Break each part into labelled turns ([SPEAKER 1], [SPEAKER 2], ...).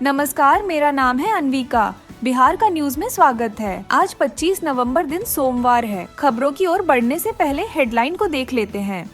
[SPEAKER 1] नमस्कार, मेरा नाम है अनविका। बिहार का न्यूज में स्वागत है। आज 25 नवंबर दिन सोमवार है। खबरों की ओर बढ़ने से पहले हेडलाइन को देख लेते हैं।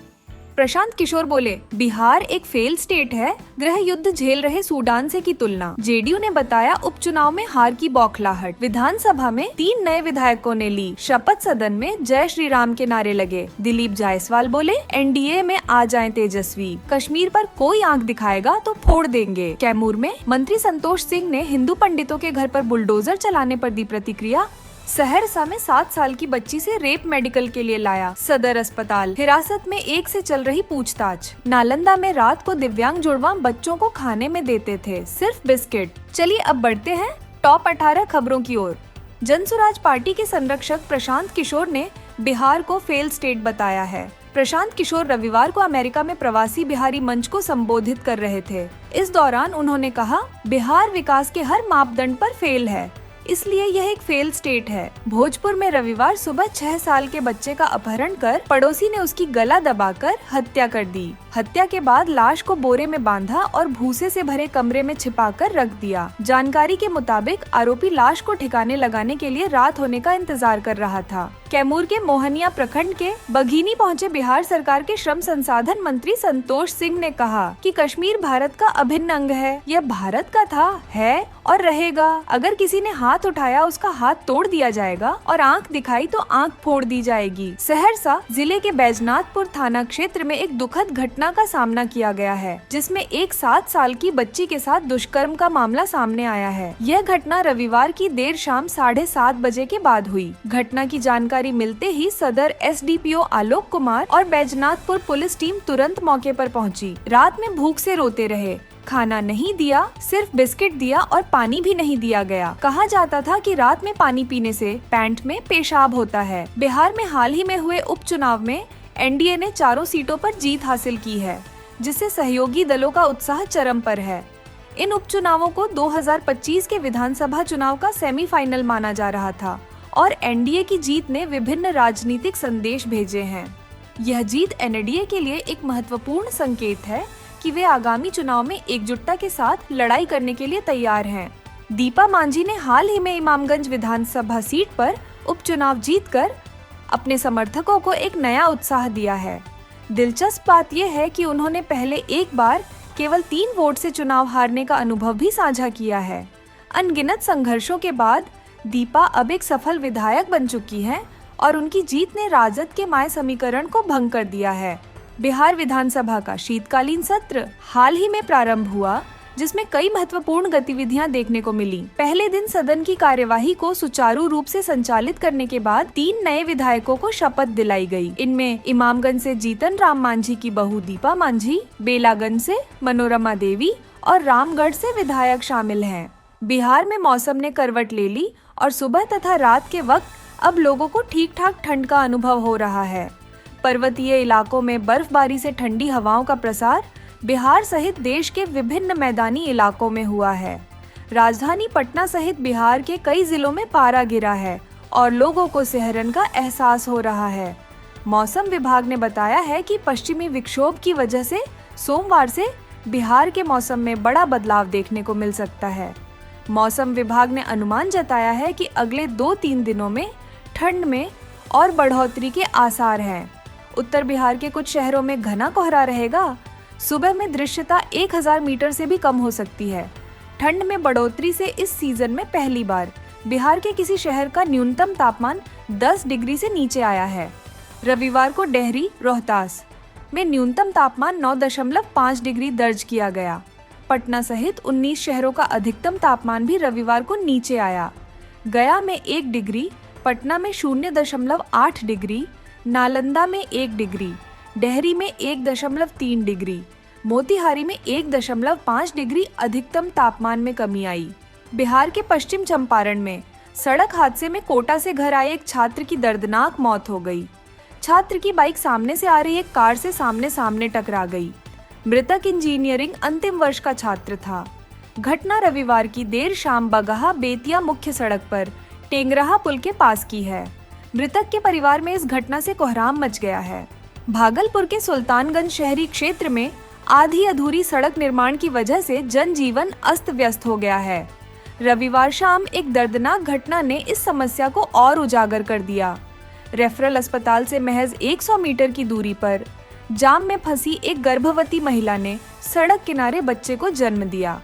[SPEAKER 1] प्रशांत किशोर बोले, बिहार एक फेल स्टेट है, गृह युद्ध झेल रहे सूडान से की तुलना। जेडीयू ने बताया उपचुनाव में हार की बौखलाहट। विधानसभा में 3 नए विधायकों ने ली शपथ। सदन में जय श्री राम के नारे लगे। दिलीप जायसवाल बोले, एनडीए में आ जाएं तेजस्वी, कश्मीर पर कोई आंख दिखाएगा तो फोड़ देंगे। कैमूर में मंत्री संतोष सिंह ने हिंदू पंडितों के घर पर बुलडोजर चलाने पर दी प्रतिक्रिया। सहरसा में 7 साल की बच्ची से रेप मेडिकल के लिए लाया सदर अस्पताल। हिरासत में 1 से चल रही पूछताछ। नालंदा में रात को दिव्यांग जुड़वा बच्चों को खाने में देते थे सिर्फ बिस्किट। चलिए अब बढ़ते हैं टॉप 18 खबरों की ओर। जनसुराज पार्टी के संरक्षक प्रशांत किशोर ने बिहार को फेल स्टेट बताया है। प्रशांत किशोर रविवार को अमेरिका में प्रवासी बिहारी मंच को संबोधित कर रहे थे। इस दौरान उन्होंने कहा, बिहार विकास के हर मापदंड पर फेल है, इसलिए यह एक फेल स्टेट है। भोजपुर में रविवार सुबह 6 साल के बच्चे का अपहरण कर पड़ोसी ने उसकी गला दबाकर हत्या कर दी। हत्या के बाद लाश को बोरे में बांधा और भूसे से भरे कमरे में छिपाकर रख दिया। जानकारी के मुताबिक आरोपी लाश को ठिकाने लगाने के लिए रात होने का इंतजार कर रहा था। कैमूर के मोहनिया प्रखंड के बघीनी पहुंचे बिहार सरकार के श्रम संसाधन मंत्री संतोष सिंह ने कहा कि कश्मीर भारत का अभिन्न अंग है। यह भारत का था, है और रहेगा। अगर किसी ने हाथ उठाया उसका हाथ तोड़ दिया जाएगा और आंख दिखाई तो आंख फोड़ दी जाएगी। सहरसा जिले के बैजनाथपुर थाना क्षेत्र में एक दुखद घटना का सामना किया गया है, जिसमें एक 7 साल की बच्ची के साथ दुष्कर्म का मामला सामने आया है। यह घटना रविवार की देर शाम 7:30 बजे के बाद हुई। घटना की जानकारी मिलते ही सदर एसडीपीओ आलोक कुमार और बैजनाथपुर पुलिस टीम तुरंत मौके पर पहुंची। रात में भूख से रोते रहे। खाना नहीं दिया, सिर्फ बिस्किट दिया और पानी भी नहीं दिया गया। कहा जाता था कि रात में पानी पीने से पैंट में पेशाब होता है। बिहार में हाल ही में हुए उपचुनाव में एनडीए ने 4 सीटों पर जीत हासिल की है, जिससे सहयोगी दलों का उत्साह चरम पर है। इन उपचुनावों को 2025 के विधानसभा चुनाव का सेमीफाइनल माना जा रहा था और एनडीए की जीत ने विभिन्न राजनीतिक संदेश भेजे हैं। यह जीत एनडीए के लिए एक महत्वपूर्ण संकेत है कि वे आगामी चुनाव में एकजुटता के साथ लड़ाई करने के लिए तैयार हैं। दीपा मांझी ने हाल ही में इमामगंज विधानसभा सीट पर उपचुनाव जीतकर अपने समर्थकों को एक नया उत्साह दिया है। दिलचस्प बात यह है कि उन्होंने पहले एक बार केवल 3 वोट से चुनाव हारने का अनुभव भी साझा किया है। अनगिनत संघर्षों के बाद दीपा अब एक सफल विधायक बन चुकी हैं और उनकी जीत ने राजद के माय समीकरण को भंग कर दिया है। बिहार विधानसभा का शीतकालीन सत्र हाल ही में प्रारंभ हुआ, जिसमें कई महत्वपूर्ण गतिविधियां देखने को मिली। पहले दिन सदन की कार्यवाही को सुचारू रूप से संचालित करने के बाद 3 नए विधायकों को शपथ दिलाई गई। इनमें इमामगंज से जीतन राम मांझी की बहू दीपा मांझी, बेलागंज से मनोरमा देवी और रामगढ़ से विधायक शामिल हैं। बिहार में मौसम ने करवट ले ली और सुबह तथा रात के वक्त अब लोगों को ठीक ठाक ठंड का अनुभव हो रहा है। पर्वतीय इलाकों में बर्फबारी से ठंडी हवाओं का प्रसार बिहार सहित देश के विभिन्न मैदानी इलाकों में हुआ है। राजधानी पटना सहित बिहार के कई जिलों में पारा गिरा है और लोगों को सिहरन का एहसास हो रहा है। मौसम विभाग ने बताया है कि पश्चिमी विक्षोभ की वजह से सोमवार से बिहार के मौसम में बड़ा बदलाव देखने को मिल सकता है। मौसम विभाग ने अनुमान जताया है कि अगले 2-3 दिनों में ठंड में और बढ़ोतरी के आसार हैं। उत्तर बिहार के कुछ शहरों में घना कोहरा रहेगा। सुबह में दृश्यता 1000 मीटर से भी कम हो सकती है। ठंड में बढ़ोतरी से इस सीजन में पहली बार बिहार के किसी शहर का न्यूनतम तापमान 10 डिग्री से नीचे आया है। रविवार को डेहरी, रोहतास में न्यूनतम तापमान 9.5 डिग्री दर्ज किया गया। पटना सहित 19 शहरों का अधिकतम तापमान भी रविवार को नीचे आया। गया में 1 डिग्री, पटना में 0.8 डिग्री, नालंदा में 1 डिग्री, डेहरी में 1.3 डिग्री, मोतिहारी में 1.5 डिग्री अधिकतम तापमान में कमी आई। बिहार के पश्चिम चंपारण में सड़क हादसे में कोटा से घर आए एक छात्र की दर्दनाक मौत हो गई। छात्र की बाइक सामने से आ रही एक कार से सामने सामने टकरा गई। मृतक इंजीनियरिंग अंतिम वर्ष का छात्र था। घटना रविवार की देर शाम बगहा बेतिया मुख्य सड़क पर टेंगराहा पुल के पास की है। मृतक के परिवार में इस घटना से कोहराम मच गया है। भागलपुर के सुल्तानगंज शहरी क्षेत्र में आधी अधूरी सड़क निर्माण की वजह से जनजीवन अस्त व्यस्त हो गया है। रविवार शाम एक दर्दनाक घटना ने इस समस्या को और उजागर कर दिया। रेफरल अस्पताल से महज 100 मीटर की दूरी पर जाम में फंसी एक गर्भवती महिला ने सड़क किनारे बच्चे को जन्म दिया।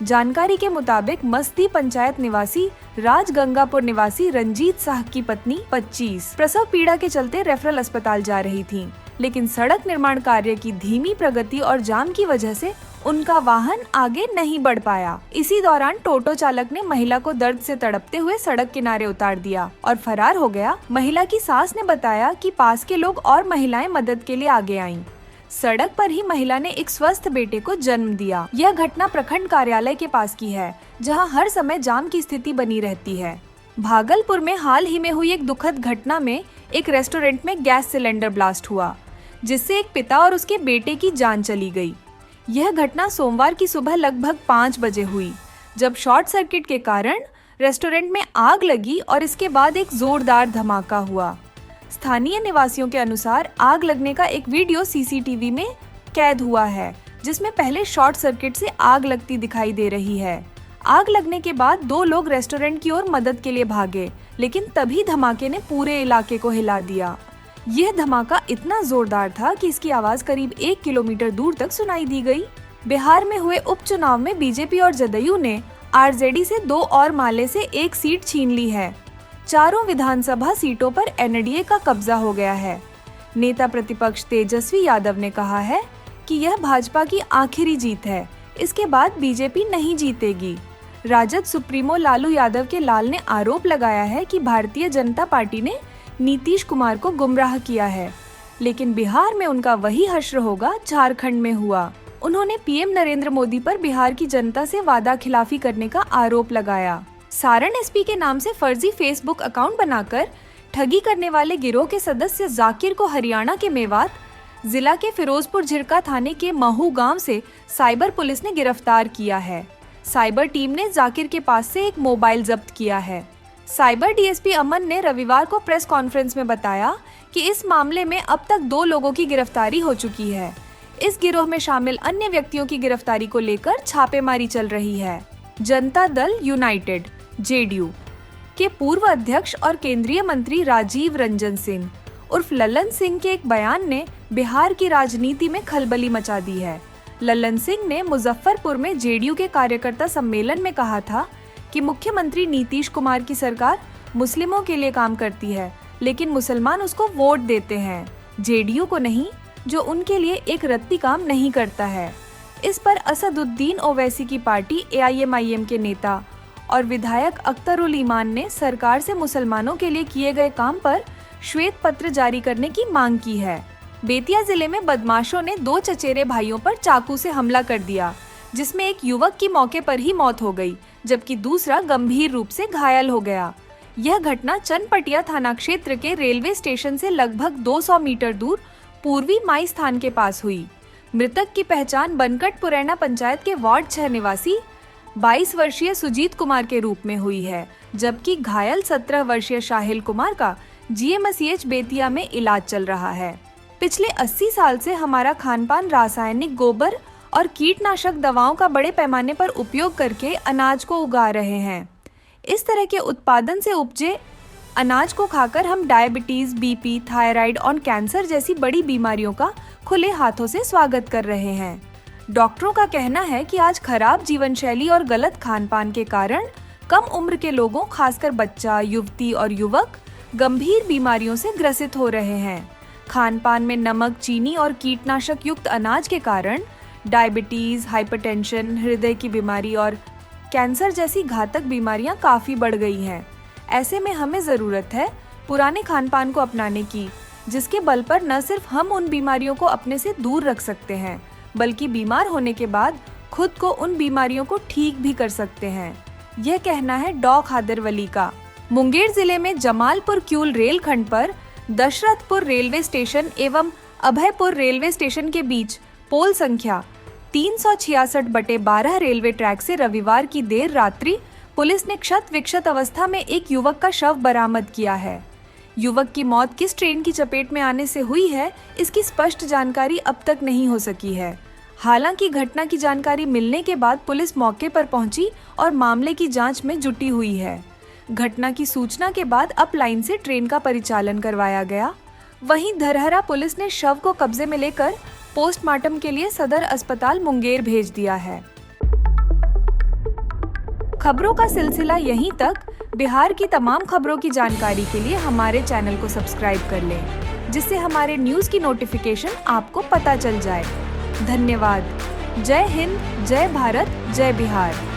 [SPEAKER 1] जानकारी के मुताबिक मस्ती पंचायत निवासी राजगंगापुर निवासी रंजीत साह की पत्नी 25 प्रसव पीड़ा के चलते रेफरल अस्पताल जा रही थीं, लेकिन सड़क निर्माण कार्य की धीमी प्रगति और जाम की वजह से उनका वाहन आगे नहीं बढ़ पाया। इसी दौरान टोटो चालक ने महिला को दर्द से तड़पते हुए सड़क किनारे उतार दिया और फरार हो गया। महिला की सास ने बताया कि पास के लोग और महिलाएं मदद के लिए आगे आईं। सड़क पर ही महिला ने एक स्वस्थ बेटे को जन्म दिया। यह घटना प्रखंड कार्यालय के पास की है, जहां हर समय जाम की स्थिति बनी रहती है। भागलपुर में हाल ही में हुई एक दुखद घटना में एक रेस्टोरेंट में गैस सिलेंडर ब्लास्ट हुआ, जिससे एक पिता और उसके बेटे की जान चली गई। यह घटना सोमवार की सुबह लगभग 5 बजे हुई, जब शॉर्ट सर्किट के कारण रेस्टोरेंट में आग लगी और इसके बाद एक जोरदार धमाका हुआ। स्थानीय निवासियों के अनुसार आग लगने का एक वीडियो सीसीटीवी में कैद हुआ है, जिसमें पहले शॉर्ट सर्किट से आग लगती दिखाई दे रही है। आग लगने के बाद 2 लोग रेस्टोरेंट की ओर मदद के लिए भागे, लेकिन तभी धमाके ने पूरे इलाके को हिला दिया। यह धमाका इतना जोरदार था कि इसकी आवाज करीब 1 किलोमीटर दूर तक सुनाई दी गई। बिहार में हुए उपचुनाव में बीजेपी और जदयू ने आरजेडी से 2 और माले से 1 सीट छीन ली है। चारों विधानसभा सीटों पर एनडीए का कब्जा हो गया है। नेता प्रतिपक्ष तेजस्वी यादव ने कहा है कि यह भाजपा की आखिरी जीत है, इसके बाद बीजेपी नहीं जीतेगी। राजद सुप्रीमो लालू यादव के लाल ने आरोप लगाया है कि भारतीय जनता पार्टी ने नीतीश कुमार को गुमराह किया है, लेकिन बिहार में उनका वही हश्र होगा झारखंड में हुआ। उन्होंने पीएम नरेंद्र मोदी पर बिहार की जनता से वादा खिलाफी करने का आरोप लगाया। सारण एसपी के नाम से फर्जी फेसबुक अकाउंट बनाकर ठगी करने वाले गिरोह के सदस्य जाकिर को हरियाणा के मेवात जिला के फिरोजपुर झिरका थाने के महू गांव से साइबर पुलिस ने गिरफ्तार किया है। साइबर टीम ने जाकिर के पास से एक मोबाइल जब्त किया है। साइबर डीएसपी अमन ने रविवार को प्रेस कॉन्फ्रेंस में बताया कि इस मामले में अब तक 2 लोगों की गिरफ्तारी हो चुकी है। इस गिरोह में शामिल अन्य व्यक्तियों की गिरफ्तारी को लेकर छापेमारी चल रही है। जनता दल यूनाइटेड जेडीयू के पूर्व अध्यक्ष और केंद्रीय मंत्री राजीव रंजन सिंह उर्फ लल्लन सिंह के एक बयान ने बिहार की राजनीति में खलबली मचा दी है। लल्लन सिंह ने मुजफ्फरपुर में जेडीयू के कार्यकर्ता सम्मेलन में कहा था कि मुख्यमंत्री नीतीश कुमार की सरकार मुस्लिमों के लिए काम करती है, लेकिन मुसलमान उसको वोट देते हैं, जेडीयू को नहीं, जो उनके लिए एक रत्ती काम नहीं करता है। इस पर असदुद्दीन ओवैसी की पार्टी एआईएमआईएम के नेता और विधायक अख्तरुल ईमान ने सरकार से मुसलमानों के लिए किए गए काम पर श्वेत पत्र जारी करने की मांग की है। बेतिया जिले में बदमाशों ने 2 चचेरे भाइयों पर चाकू से हमला कर दिया, जिसमें एक युवक की मौके पर ही मौत हो गई, जबकि दूसरा गंभीर रूप से घायल हो गया। यह घटना चनपटिया थाना क्षेत्र के रेलवे स्टेशन से लगभग 200 मीटर दूर पूर्वी माई स्थान के पास हुई। मृतक की पहचान बनकट पुरैना पंचायत के वार्ड 6 निवासी 22 वर्षीय सुजीत कुमार के रूप में हुई है, जबकि घायल 17 वर्षीय शाहिल कुमार का जीएमसीएच बेतिया में इलाज चल रहा है। पिछले 80 साल से हमारा खानपान रासायनिक गोबर और कीटनाशक दवाओं का बड़े पैमाने पर उपयोग करके अनाज को उगा रहे हैं। इस तरह के उत्पादन से उपजे अनाज को खाकर हम डायबिटीज, बीपी, थायराइड और कैंसर जैसी बड़ी बीमारियों का खुले हाथों से स्वागत कर रहे हैं। डॉक्टरों का कहना है कि आज खराब जीवन शैली और गलत खानपान के कारण कम उम्र के लोगों, खासकर बच्चा, युवती और युवक, गंभीर बीमारियों से ग्रसित हो रहे हैं। खानपान में नमक, चीनी और कीटनाशक युक्त अनाज के कारण डायबिटीज, हाइपरटेंशन, हृदय की बीमारी और कैंसर जैसी घातक बीमारियां काफी बढ़ गई हैं। ऐसे में हमें जरूरत है पुराने खानपान को अपनाने की, जिसके बल पर न सिर्फ हम उन बीमारियों को अपने से दूर रख सकते हैं, बल्कि बीमार होने के बाद खुद को उन बीमारियों को ठीक भी कर सकते हैं। यह कहना है डॉ खादर वली का। मुंगेर जिले में जमालपुर क्यूल रेलखंड पर दशरथपुर रेलवे स्टेशन एवं अभयपुर रेलवे स्टेशन के बीच पोल संख्या 366/12 रेलवे ट्रैक से रविवार की देर रात्रि पुलिस ने क्षत विक्षत अवस्था में एक युवक का शव बरामद किया है। युवक की मौत किस ट्रेन की चपेट में आने से हुई है, इसकी स्पष्ट जानकारी अब तक नहीं हो सकी है। हालांकि घटना की जानकारी मिलने के बाद पुलिस मौके पर पहुंची और मामले की जांच में जुटी हुई है। घटना की सूचना के बाद अप लाइन से ट्रेन का परिचालन करवाया गया। वहीं धरहरा पुलिस ने शव को कब्जे में लेकर पोस्टमार्टम के लिए सदर अस्पताल मुंगेर भेज दिया है। खबरों का सिलसिला यहीं तक। बिहार की तमाम खबरों की जानकारी के लिए हमारे चैनल को सब्सक्राइब कर लें, जिससे हमारे न्यूज़ की नोटिफिकेशन आपको पता चल जाए। धन्यवाद। जय हिंद, जय भारत, जय बिहार।